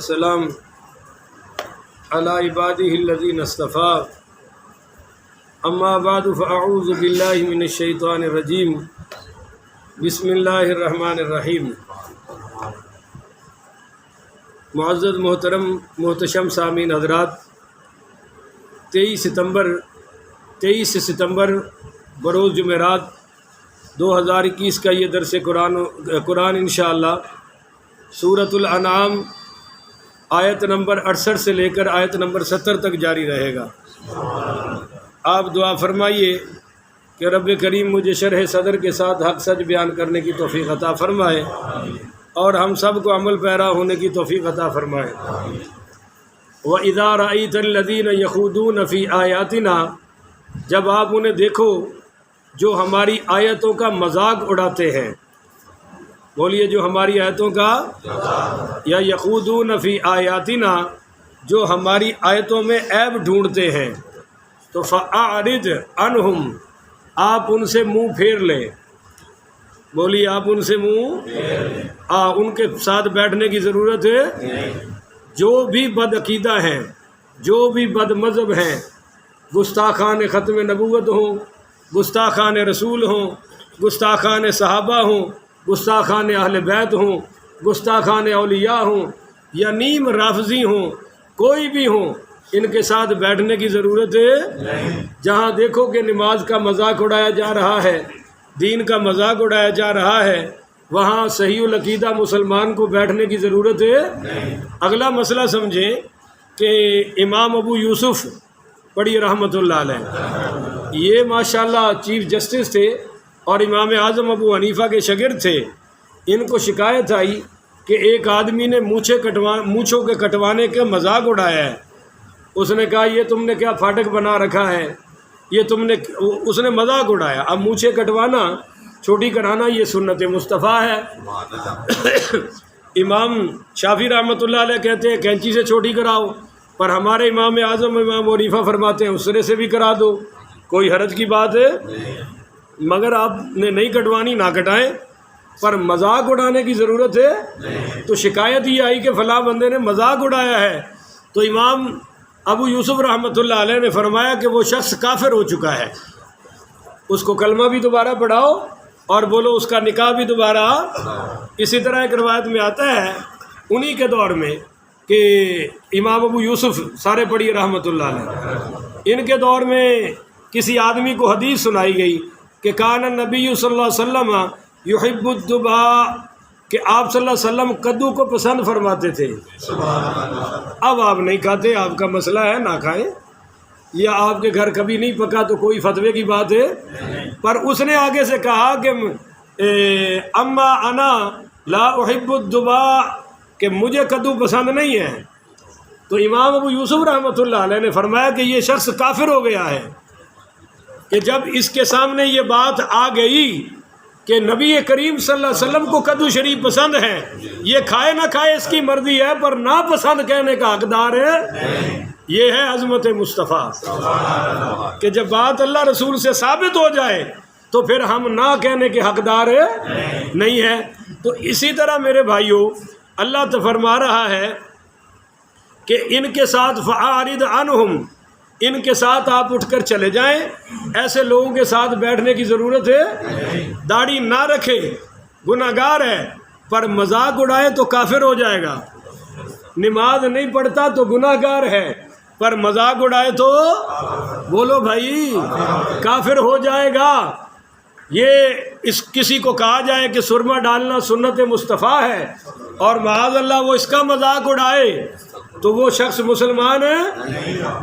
والسلام على عباده الذين اصطفى اما بعد فاعوذ بالله من الشیطان الرجیم بسم اللہ الرحمن الرحیم۔ معزز محترم محتشم سامعین حضرات، 23 ستمبر بروز جمعرات 2021 کا یہ درس قرآن انشاءاللہ سورۃ الانعام آیت نمبر 68 سے لے کر آیت نمبر 70 تک جاری رہے گا۔ آپ دعا فرمائیے کہ رب کریم مجھے شرح صدر کے ساتھ حق سچ بیان کرنے کی توفیق عطا فرمائے اور ہم سب کو عمل پیرا ہونے کی توفیق عطا فرمائے۔ وَإِذَا رَأَيْتَ الَّذِينَ يَخُوضُونَ فِي آيَاتِنَا، جب آپ انہیں دیکھو جو ہماری آیتوں کا مذاق اڑاتے ہیں، بولیے جو ہماری آیتوں کا، یا یخوضون فی آیاتنا، جو ہماری آیتوں میں عیب ڈھونڈتے ہیں، تو فأعرض عنہم، آپ ان سے منہ پھیر لیں۔ بولیے آپ ان سے منہ، ان کے ساتھ بیٹھنے کی ضرورت ہے۔ جو بھی بد عقیدہ ہیں، جو بھی بد مذہب ہیں، گستاخان ختم نبوت ہوں، گستاخان رسول ہوں، گستاخان صحابہ ہوں، گستاخان اہل بیت ہوں، گستاخان اولیاء ہوں، یا نیم رافضی ہوں، کوئی بھی ہوں، ان کے ساتھ بیٹھنے کی ضرورت ہے۔ جہاں دیکھو کہ نماز کا مذاق اڑایا جا رہا ہے، دین کا مذاق اڑایا جا رہا ہے، وہاں صحیح العقیدہ مسلمان کو بیٹھنے کی ضرورت ہے۔ اگلا مسئلہ سمجھیں کہ امام ابو یوسف پڑھی رحمۃ اللہ علیہ، یہ ماشاءاللہ چیف جسٹس تھے اور امام اعظم ابو حنیفہ کے شاگرد تھے۔ ان کو شکایت آئی کہ ایک آدمی نے مونچھوں کے کٹوانے کا مذاق اڑایا ہے۔ اس نے کہا یہ تم نے کیا پھاٹک بنا رکھا ہے، یہ اس نے مذاق اڑایا۔ اب مونچھیں کٹوانا، چھوٹی کرانا، یہ سنت مصطفیٰ ہے۔ امام شافعی رحمۃ اللہ علیہ کہتے ہیں کینچی سے چھوٹی کراؤ، پر ہمارے امام اعظم امام حنیفہ فرماتے ہیں اس طرح سے بھی کرا دو، کوئی حرج کی بات ہے۔ مگر آپ نے نہیں کٹوانی نہ کٹائیں، پر مذاق اڑانے کی ضرورت ہے۔ تو شکایت یہ آئی کہ فلاں بندے نے مذاق اڑایا ہے، تو امام ابو یوسف رحمۃ اللہ علیہ نے فرمایا کہ وہ شخص کافر ہو چکا ہے، اس کو کلمہ بھی دوبارہ پڑھاؤ اور بولو اس کا نکاح بھی دوبارہ۔ اسی طرح ایک روایت میں آتا ہے انہی کے دور میں کہ امام ابو یوسف سارے پڑھی رحمۃ اللہ علیہ، ان کے دور میں کسی آدمی کو حدیث سنائی گئی کہ کان النبی صلی اللہ علیہ وسلم یحب الدبا، کہ آپ صلی اللہ علیہ وسلم کدو کو پسند فرماتے تھے۔ اب آپ نہیں کھاتے، آپ کا مسئلہ ہے نہ کھائیں، یا آپ کے گھر کبھی نہیں پکا تو کوئی فتوے کی بات ہے۔ پر اس نے آگے سے کہا کہ اما انا لا احب الدبا، کہ مجھے کدو پسند نہیں ہے۔ تو امام ابو یوسف رحمۃ اللہ علیہ نے فرمایا کہ یہ شخص کافر ہو گیا ہے، کہ جب اس کے سامنے یہ بات آ گئی کہ نبی کریم صلی اللہ علیہ وسلم کو کدو شریف پسند ہے، یہ کھائے نہ کھائے اس کی مرضی ہے، پر ناپسند کہنے کا حقدار ہے۔ یہ ہے عظمت مصطفیٰ، کہ جب بات اللہ رسول سے ثابت ہو جائے تو پھر ہم نہ کہنے کے حقدار نہیں ہے۔ تو اسی طرح میرے بھائیوں، اللہ تو فرما رہا ہے کہ ان کے ساتھ فأعرض عنہم، ان کے ساتھ آپ اٹھ کر چلے جائیں، ایسے لوگوں کے ساتھ بیٹھنے کی ضرورت ہے۔ داڑھی نہ رکھے گناہ گار ہے، پر مذاق اڑائے تو کافر ہو جائے گا۔ نماز نہیں پڑھتا تو گناہ گار ہے، پر مذاق اڑائے تو بولو بھائی کافر ہو جائے گا۔ یہ کسی کو کہا جائے کہ سرما ڈالنا سنت مصطفیٰ ہے اور معاذ اللہ وہ اس کا مذاق اڑائے تو وہ شخص مسلمان ہے۔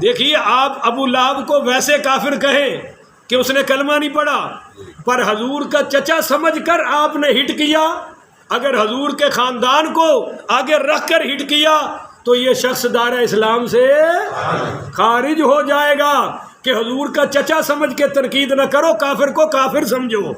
دیکھیے آپ ابو لہب کو ویسے کافر کہیں کہ اس نے کلمہ نہیں پڑھا، پر حضور کا چچا سمجھ کر آپ نے ہٹ کیا۔ اگر حضور کے خاندان کو آگے رکھ کر ہٹ کیا تو یہ شخص دائرہ اسلام سے خارج ہو جائے گا، کہ حضور کا چچا سمجھ کے تنقید نہ کرو، کافر کو کافر سمجھو،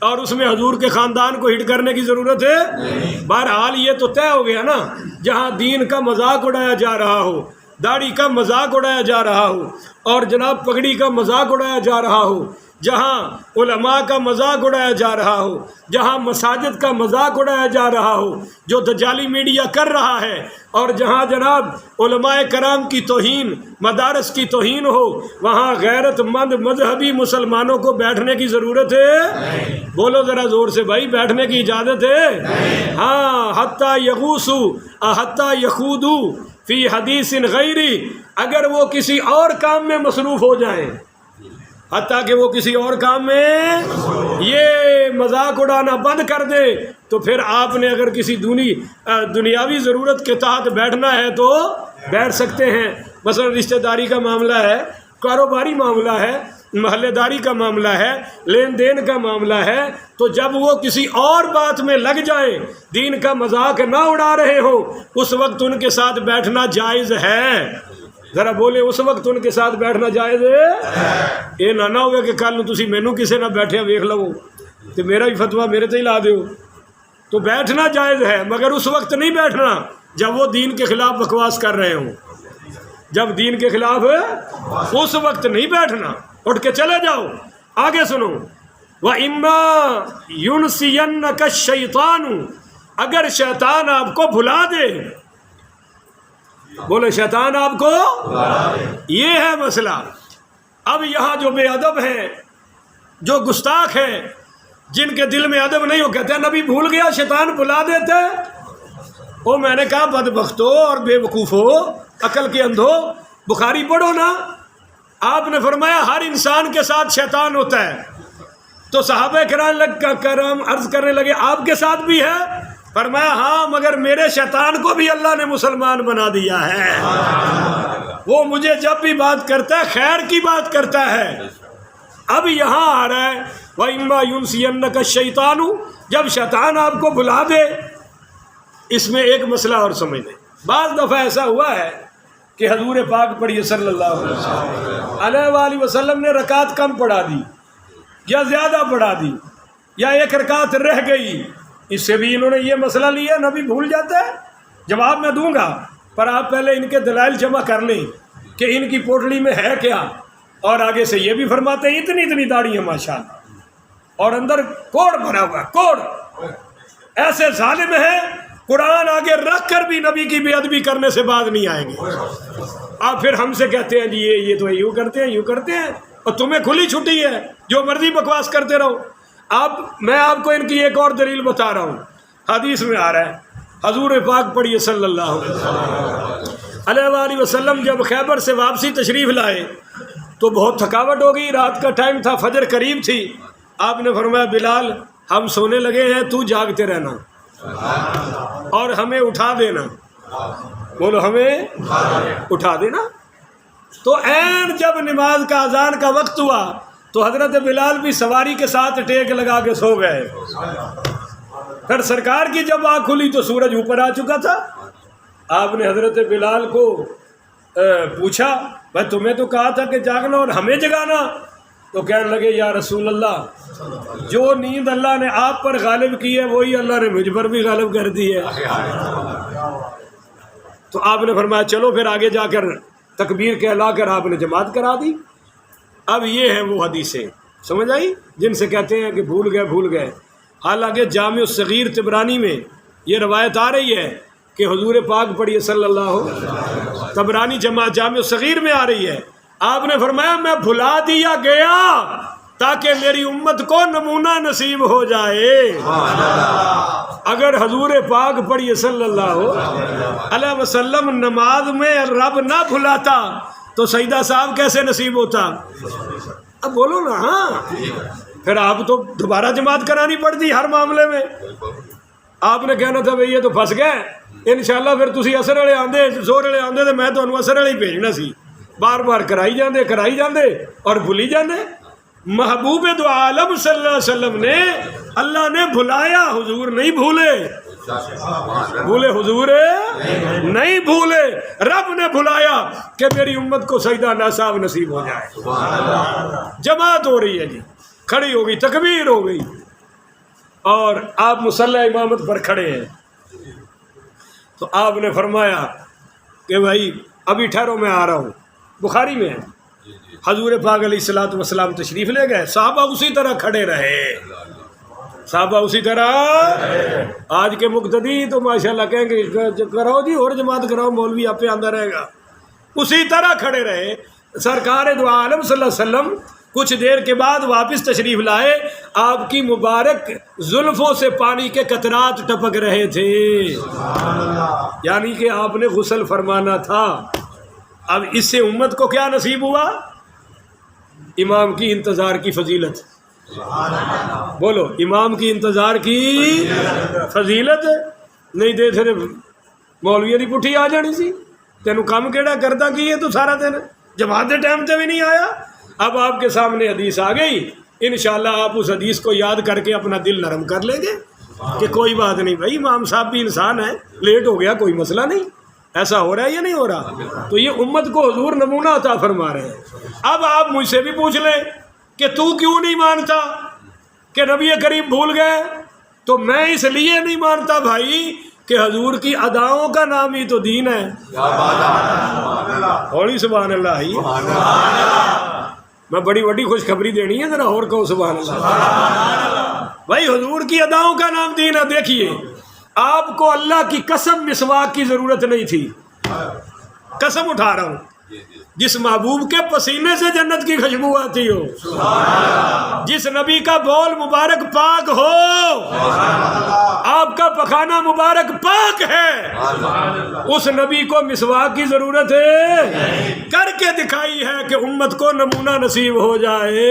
اور اس میں حضور کے خاندان کو ہٹ کرنے کی ضرورت ہے۔ بہرحال یہ تو طے ہو گیا نا، جہاں دین کا مذاق اڑایا جا رہا ہو، داڑھی کا مذاق اڑایا جا رہا ہو، اور جناب پگڑی کا مذاق اڑایا جا رہا ہو، جہاں علماء کا مذاق اڑایا جا رہا ہو، جہاں مساجد کا مذاق اڑایا جا رہا ہو جو دجالی میڈیا کر رہا ہے، اور جہاں جناب علماء کرام کی توہین، مدارس کی توہین ہو، وہاں غیرت مند مذہبی مسلمانوں کو بیٹھنے کی ضرورت ہے؟ بولو ذرا زور سے بھائی، بیٹھنے کی اجازت ہے؟ ہاں، حتیٰ یغوصوا حتیٰ یخوضوا فی حدیث غیری، اگر وہ کسی اور کام میں مصروف ہو جائیں، حتیٰ کہ وہ کسی اور کام میں یہ مذاق اڑانا بند کر دے، تو پھر آپ نے اگر کسی دنیاوی ضرورت کے تحت بیٹھنا ہے تو بیٹھ سکتے ہیں۔ مثلا رشتہ داری کا معاملہ ہے، کاروباری معاملہ ہے، محلے داری کا معاملہ ہے، لین دین کا معاملہ ہے، تو جب وہ کسی اور بات میں لگ جائیں، دین کا مذاق نہ اڑا رہے ہوں، اس وقت ان کے ساتھ بیٹھنا جائز ہے۔ ذرا بولے، اس وقت ان کے ساتھ بیٹھنا جائز ہے؟ یہ نہ ہوگا کہ کل تسی مینوں کسے نہ بیٹھے ویکھ لو تو میرا بھی فتویٰ میرے تے ہی لا دیو۔ تو بیٹھنا جائز ہے، مگر اس وقت نہیں بیٹھنا جب وہ دین کے خلاف بکواس کر رہے ہوں۔ جب دین کے خلاف اس وقت نہیں بیٹھنا، اٹھ کے چلے جاؤ۔ آگے سنو، وَإِمَّا يُنْسِيَنَّكَ الشَّيْطَانُ، اگر شیطان آپ کو بھلا دے، بولے شیطان آپ کو، یہ ہے مسئلہ۔ اب یہاں جو بے ادب ہیں، جو گستاخ ہیں، جن کے دل میں ادب نہیں، ہو کہتے ہیں نبی بھول گیا، شیطان بھلا دیتے۔ وہ میں نے کہا بدبختو اور بے وقوفو، عقل کے اندھو، بخاری پڑھو نا۔ آپ نے فرمایا ہر انسان کے ساتھ شیطان ہوتا ہے، تو صحابہ کرام عرض کرنے لگے آپ کے ساتھ بھی ہے؟ فرمایا ہاں، مگر میرے شیطان کو بھی اللہ نے مسلمان بنا دیا ہے، وہ مجھے جب بھی بات کرتا ہے خیر کی بات کرتا ہے۔ اب یہاں آ رہا ہے وَإِمَّا يُنْسِيَنَّكَ الشَّيْطَانُ، جب شیطان آپ کو بھلا دے۔ اس میں ایک مسئلہ اور سمجھ لیں، بعض دفعہ ایسا ہوا ہے کہ حضور پاک پڑھیے صلی اللہ علیہ وآلہ وسلم نے رکعت کم پڑھا دی یا زیادہ پڑھا دی یا ایک رکعت رہ گئی، اس سے بھی انہوں نے یہ مسئلہ لیا نبی بھول جاتا ہے۔ جواب میں دوں گا، پر آپ پہلے ان کے دلائل جمع کر لیں کہ ان کی پوٹلی میں ہے کیا، اور آگے سے یہ بھی فرماتے ہیں اتنی اتنی داڑھی ہے ماشاءاللہ، اور اندر کوڑ بھرا ہوا ہے، کوڑ، ایسے ظالم ہے قرآن آگے رکھ کر بھی نبی کی بے ادبی کرنے سے بعد نہیں آئیں گے۔ آپ پھر ہم سے کہتے ہیں جی یہ تو یوں کرتے ہیں یوں کرتے ہیں، اور تمہیں کھلی چھٹی ہے، جو مرضی بکواس کرتے رہو۔ میں آپ کو ان کی ایک اور دلیل بتا رہا ہوں، حدیث میں آ رہا ہے، حضور پاک پڑھیے صلی اللہ علیہ وآلہ وسلم جب خیبر سے واپسی تشریف لائے تو بہت تھکاوٹ ہو گئی، رات کا ٹائم تھا، فجر قریب تھی۔ آپ نے فرمایا بلال ہم سونے لگے ہیں، تو جاگتے رہنا اور ہمیں اٹھا دینا۔ بولو ہمیں اٹھا دینا۔ تو عین جب نماز کا اذان کا وقت ہوا تو حضرت بلال بھی سواری کے ساتھ ٹیک لگا کے سو گئے۔ پھر سرکار کی جب آنکھ کھلی تو سورج اوپر آ چکا تھا۔ آپ نے حضرت بلال کو پوچھا بھائی تمہیں تو کہا تھا کہ جاگنا اور ہمیں جگانا، تو کہنے لگے یا رسول اللہ، جو نیند اللہ نے آپ پر غالب کی ہے وہی اللہ نے مجھ پر بھی غالب کر دی ہے۔ تو آپ نے فرمایا چلو پھر آگے جا کر تکبیر کہلا کر آپ نے جماعت کرا دی۔ اب یہ ہیں وہ حدیثیں، سمجھ آئی، جن سے کہتے ہیں کہ بھول گئے۔ حالانکہ جامع الصغیر طبرانی میں یہ روایت آ رہی ہے کہ حضور پاک پڑھیے صلی اللہ، طبرانی جامع الصغیر میں آ رہی ہے، آپ نے فرمایا میں بھلا دیا گیا تاکہ میری امت کو نمونہ نصیب ہو جائے۔ اگر حضور پاک پڑھیے صلی اللہ علیہ وسلم نماز میں رب نہ بھلاتا تو سیدہ صاحب کیسے نصیب ہوتا؟ اب بولو نا، ہاں پھر آپ تو دوبارہ جماعت کرانی پڑتی ہر معاملے میں۔ آپ نے کہنا تھا بھئی یہ تو پھنس گئے، انشاءاللہ پھر تسی اثر والے آندے زور والے آندے تو میں تمہیں اثر والے ہی بھیجنا سی، بار بار کرائی جاندے اور بھولی جاندے۔ محبوب دو عالم صلی اللہ علیہ وسلم نے اللہ نے بھلایا، حضور نہیں بھولے، حضور نہیں بھولے، رب نے بھلایا کہ میری امت کو سجدہ ناصاب نصیب ہو جائے۔ جماعت ہو رہی ہے جی، کھڑی ہو گئی، تکبیر ہو گئی، اور آپ مصلی امامت پر کھڑے ہیں، تو آپ نے فرمایا کہ بھائی ابھی ٹھہرو میں آ رہا ہوں۔ بخاری میں ہے حضور پاک علیہ الصلوۃ والسلام تشریف لے گئے، صحابہ اسی طرح کھڑے رہے، صحابہ اسی طرح۔ آج کے مقتدی تو ماشاءاللہ کہیں گے کراؤ جی اور جماعت کراؤ، مولوی آپ پہ آندہ رہے گا، اسی طرح کھڑے رہے۔ سرکار دو عالم صلی اللہ علیہ وسلم کچھ دیر کے بعد واپس تشریف لائے، آپ کی مبارک زلفوں سے پانی کے قطرات ٹپک رہے تھے، یعنی کہ آپ نے غسل فرمانا تھا۔ اب اس سے امت کو کیا نصیب ہوا؟ امام کی انتظار کی فضیلت۔ بولو، امام کی انتظار کی فضیلت نہیں دے تھے مولوی دی پٹھی آ جانی سی، تینوں کام کیڑا کرتا کی ہے تو سارا دن جماعت دے ٹائم تے بھی نہیں آیا۔ اب آپ کے سامنے حدیث آ گئی، انشاءاللہ آپ اس حدیث کو یاد کر کے اپنا دل نرم کر لیں گے کہ کوئی بات نہیں بھائی، امام صاحب بھی انسان ہے، لیٹ ہو گیا کوئی مسئلہ نہیں۔ ایسا ہو رہا ہے یا نہیں ہو رہا؟ تو یہ امت کو حضور نمونہ عطا فرما رہے ہیں۔ اب آپ مجھ سے بھی پوچھ لیں کہ تو کیوں نہیں مانتا کہ نبی کریم بھول گئے؟ تو میں اس لیے نہیں مانتا بھائی کہ حضور کی اداؤں کا نام ہی تو دین ہے۔ ہولی سبحان اللہ ہی، میں بڑی بڑی خوشخبری دینی ہے، ذرا اور کہو سبحان اللہ۔ بھائی حضور کی اداؤں کا نام دین ہے۔ دیکھیے، آپ کو اللہ کی قسم مسواک کی ضرورت نہیں تھی، قسم اٹھا رہا ہوں، جس محبوب کے پسینے سے جنت کی خوشبو آتی ہو، جس نبی کا بول مبارک پاک ہو، آپ کا پخانہ مبارک پاک ہے، اس نبی کو مسواک کی ضرورت ہے؟ کر کے دکھائی ہے کہ امت کو نمونہ نصیب ہو جائے۔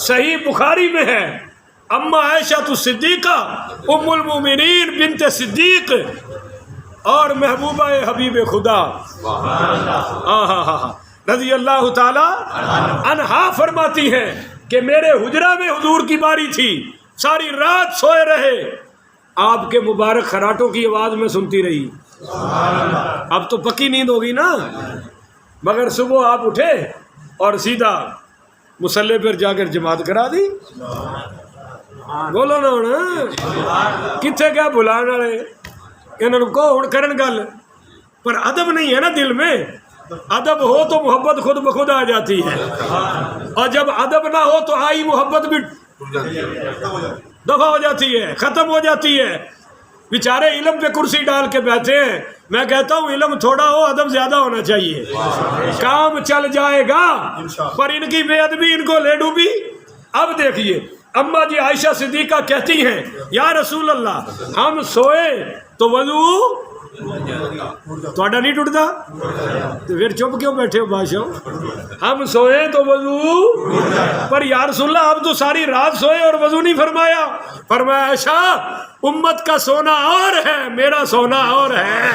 صحیح بخاری میں ہے، اما عائشہ صدیقہ ام المومنین بنت صدیق اور محبوبہ حبیب خدا رضی اللہ تعالی عنہا فرماتی ہیں کہ میرے حجرہ میں حضور کی باری تھی، ساری رات سوئے رہے، آپ کے مبارک خراٹوں کی آواز میں سنتی رہی۔ اب تو پکی نیند ہوگی نا، مگر صبح آپ اٹھے اور سیدھا مصلی پر جا کر جماعت کرا دی۔ بولو نا ہوں کتنے کیا بلان والے انہوں کو ہوں کرن گل، پر ادب نہیں ہے نا دل میں۔ ادب ہو تو محبت خود بخود آ جاتی ہے، اور جب ادب نہ ہو تو آئی محبت بھی دفع ہو جاتی ہے، ختم ہو جاتی ہے۔ بیچارے علم پہ کرسی ڈال کے بیٹھے ہیں، میں کہتا ہوں علم تھوڑا ہو، ادب زیادہ ہونا چاہیے، کام چل جائے گا، پر ان کی بے ادبی ان کو لے ڈوبی۔ اب دیکھیے اما جی عائشہ صدیقہ کہتی ہیں، یا رسول اللہ ہم سوئے تو وضو تھوڑا نہیں ٹوٹتا، تو پھر چپ کیوں بیٹھے ہو بادشاہ؟ ہم سوئے تو وضو، پر یا رسول اللہ آپ تو ساری رات سوئے اور وضو نہیں فرمایا۔ فرمایا عائشہ امت کا سونا اور ہے، میرا سونا اور ہے،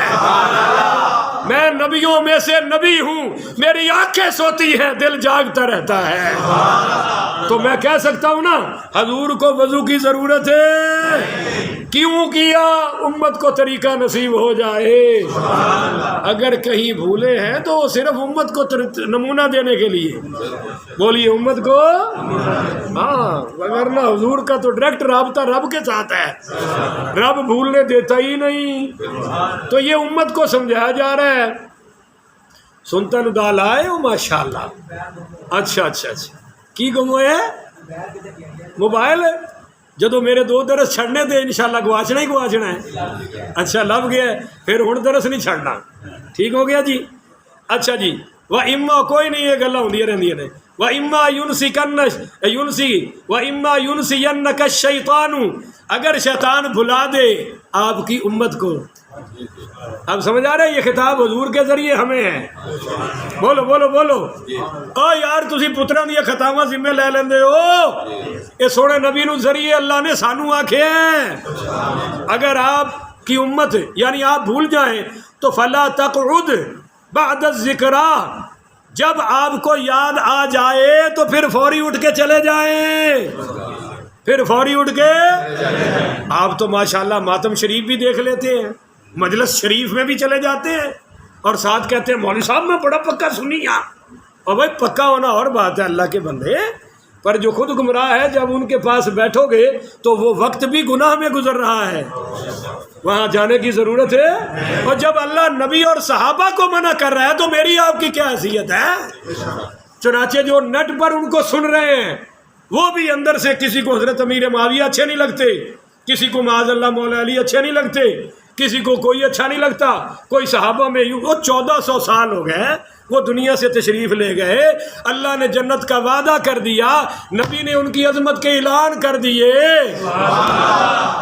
میں نبیوں میں سے نبی ہوں، میری آنکھیں سوتی ہیں، دل جاگتا رہتا ہے۔ تو میں کہہ سکتا ہوں نا حضور کو وضو کی ضرورت ہے، کیوں کیا؟ امت کو طریقہ نصیب ہو جائے۔ اگر کہیں بھولے ہیں تو صرف امت کو نمونہ دینے کے لیے بولیے، امت کو، ہاں، وگرنہ حضور کا تو ڈائریکٹ رابطہ رب کے ساتھ ہے، رب بھولنے دیتا ہی نہیں۔ تو یہ امت کو سمجھایا جا رہا ہے۔ سنتن دال آئے ہو ماشاءاللہ، اچھا اچھا اچھا، کی گموئے موبائل جدو میرے 2 درس چھڑنے دے انشاءاللہ گواچنا ہی گواچنا ہے۔ اچھا لب گیا ہے، پھر ہن درس نہیں چھڑنا، ٹھیک ہو گیا جی۔ اچھا جی، وَإِمَّا کوئی نہیں، یہ گلاں ہوندیاں رہندیاں نے۔ وَإِمَّا يُنْسِيَنَّكَ الشَّيْطَانُ، اگر شیطان بھلا دے آپ کی امت کو۔ اب سمجھ آ رہا ہے یہ خطاب حضور کے ذریعے ہمیں ہے۔ بولو بولو بولو، او یار تسی پتراں دی خطاواں ذمہ لے لیندے ہو، یہ سونے نبی نو ذریعے اللہ نے سانو آکھے ہیں۔ اگر آپ کی امت یعنی آپ بھول جائیں تو فلا تقعد بعد الذکریٰ، جب آپ کو یاد آ جائے تو پھر فوری اٹھ کے چلے جائیں، پھر فوری اٹھ کے۔ آپ تو ماشاءاللہ ماتم شریف بھی دیکھ لیتے ہیں، مجلس شریف میں بھی چلے جاتے ہیں، اور ساتھ کہتے ہیں مولوی صاحب میں بڑا پکا سنی ہاں۔ اور بھائی پکا ہونا اور بات ہے اللہ کے بندے، پر جو خود گمراہ ہے جب ان کے پاس بیٹھو گے تو وہ وقت بھی گناہ میں گزر رہا ہے، وہاں جانے کی ضرورت ہے۔ اور جب اللہ نبی اور صحابہ کو منع کر رہا ہے تو میری آپ کی کیا حیثیت ہے؟ چنانچہ جو نیٹ پر ان کو سن رہے ہیں وہ بھی اندر سے کسی کو حضرت امیر معاویہ اچھے نہیں لگتے، کسی کو معاذ اللہ مولا علی اچھے نہیں لگتے، کسی کو کوئی اچھا نہیں لگتا، کوئی صحابہ میں یوں، وہ 1400 سال ہو گئے وہ دنیا سے تشریف لے گئے، اللہ نے جنت کا وعدہ کر دیا، نبی نے ان کی عظمت کے اعلان کر دیے،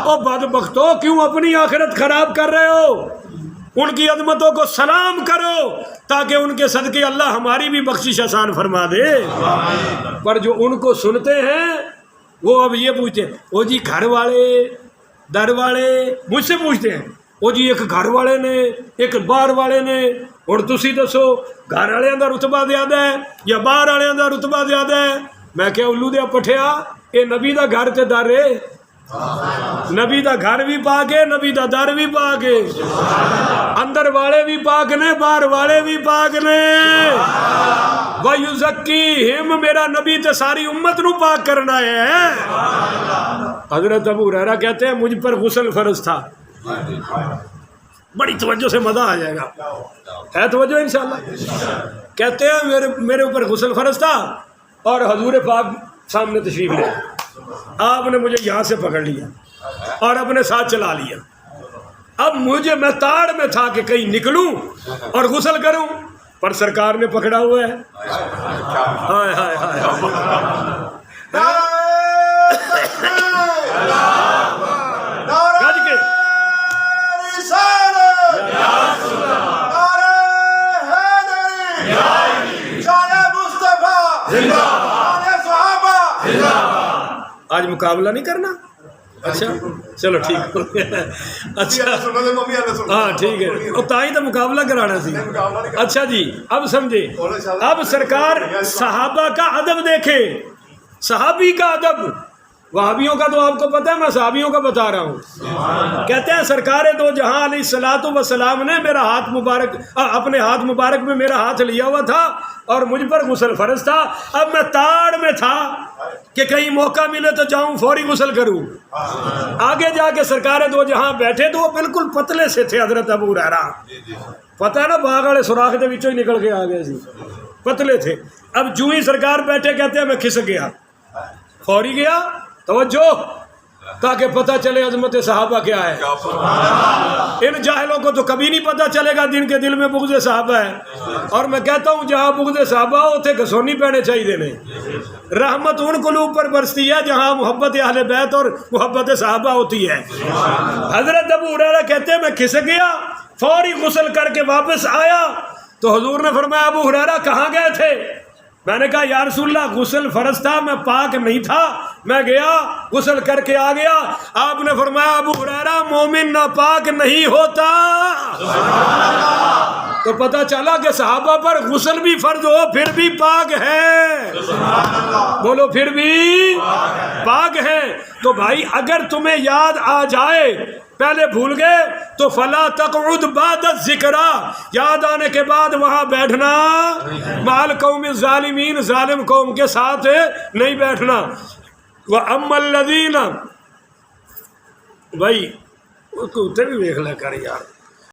او بدبختو کیوں اپنی آخرت خراب کر رہے ہو؟ ان کی عظمتوں کو سلام کرو تاکہ ان کے صدقے اللہ ہماری بھی بخشش آسان فرما دے۔ پر جو ان کو سنتے ہیں وہ اب یہ پوچھتے ہیں، او جی گھر والے در والے مجھ سے پوچھتے ہیں، او جی ایک گھر والے نے ایک باہر والے نے، اور تسی دسو گھر والے دا رتبہ زیادہ ہے یا باہر والے دا رتبہ زیادہ ہے؟ میں کہ الو دیا پٹھیا، اے نبی دا گھر تے در ہے، نبی دا گھر بھی پاک ہے، نبی دا در بھی پاک ہے، اندر والے بھی پاک نے باہر والے بھی پاک نے، وَيُزَكِّيهِمْ، میرا نبی تے ساری امت نو پاک کرنا ہے۔ حضرت ابو ہریرہ کہتے ہیں مجھ پر غسل فرض تھا، بڑی توجہ سے مزہ آ جائے گا، ہے توجہ انشاءاللہ؟ کہتے ہیں میرے اوپر غسل فرض تھا اور حضور پاک سامنے تشریف لے، آپ نے مجھے یہاں سے پکڑ لیا اور اپنے ساتھ چلا لیا، اب میں تاڑ میں تھا کہ کہیں نکلوں اور غسل کروں، پر سرکار نے پکڑا ہوا ہے، ہائے ہائے ہائے گج کے آج مقابلہ نہیں کرنا؟ اچھا چلو ٹھیک ہو گیا، اچھا ہاں ٹھیک ہے، اور تائی تو مقابلہ کرانا سی۔ اچھا جی اب سمجھے، اب سرکار صحابہ کا ادب دیکھے، صحابی کا ادب، وہابیوں کا تو آپ کو پتہ ہے، میں صحابیوں کا بتا رہا ہوں۔ کہتے ہیں سرکار دو جہاں علیہ الصلوۃ والسلام نے میرا ہاتھ مبارک، اپنے ہاتھ مبارک میں میرا ہاتھ لیا ہوا تھا اور مجھ پر غسل فرض تھا، اب میں تاڑ میں تھا کہ کہیں موقع ملے تو جاؤں فوری غسل کروں۔ آگے جا کے سرکار دو جہاں بیٹھے تو وہ بالکل پتلے سے تھے، حضرت ابو ہریرہ، پتہ ہے نا باغ والے سوراخ کے وچوں ہی نکل کے آ گئے سی، پتلے تھے۔ اب جو ہی سرکار بیٹھے کہتے ہیں میں کھسک گیا، فوری گیا، توجہ، تاکہ پتہ چلے عظمت صحابہ کیا ہے۔ ان جاہلوں کو تو کبھی نہیں پتہ چلے گا جن کے دل میں بغض صحابہ ہے، اور میں کہتا ہوں جہاں بغض صحابہ ہو اتنے گھسونی پینے چاہیے نے۔ رحمت ان قلوب پر برستی ہے جہاں محبت اہل بیت اور محبت صحابہ ہوتی ہے۔ حضرت ابو ہریرہ کہتے ہیں میں کھسک گیا، فوری غسل کر کے واپس آیا تو حضور نے فرمایا ابو ہریرہ کہاں گئے تھے؟ میں نے کہا یا رسول اللہ غسل فرض تھا، میں پاک نہیں تھا، میں گیا غسل کر کے آ گیا۔ آپ نے فرمایا ابو ہریرہ مومن ناپاک نہیں ہوتا۔ تو پتہ چلا کہ صحابہ پر غسل بھی فرض ہو پھر بھی پاک ہے، بولو پھر بھی پاک ہے۔ تو بھائی اگر تمہیں یاد آ جائے، پہلے بھول گئے تو فلا تقعد بعد الذکرى، یاد آنے کے بعد وہاں بیٹھنا، مال قوم الظالمین، ظالم قوم کے ساتھ نہیں بیٹھنا۔ وَأَمَّا الَّذِينَ، بھائی وہ کتے بھی دیکھ لے کر یار،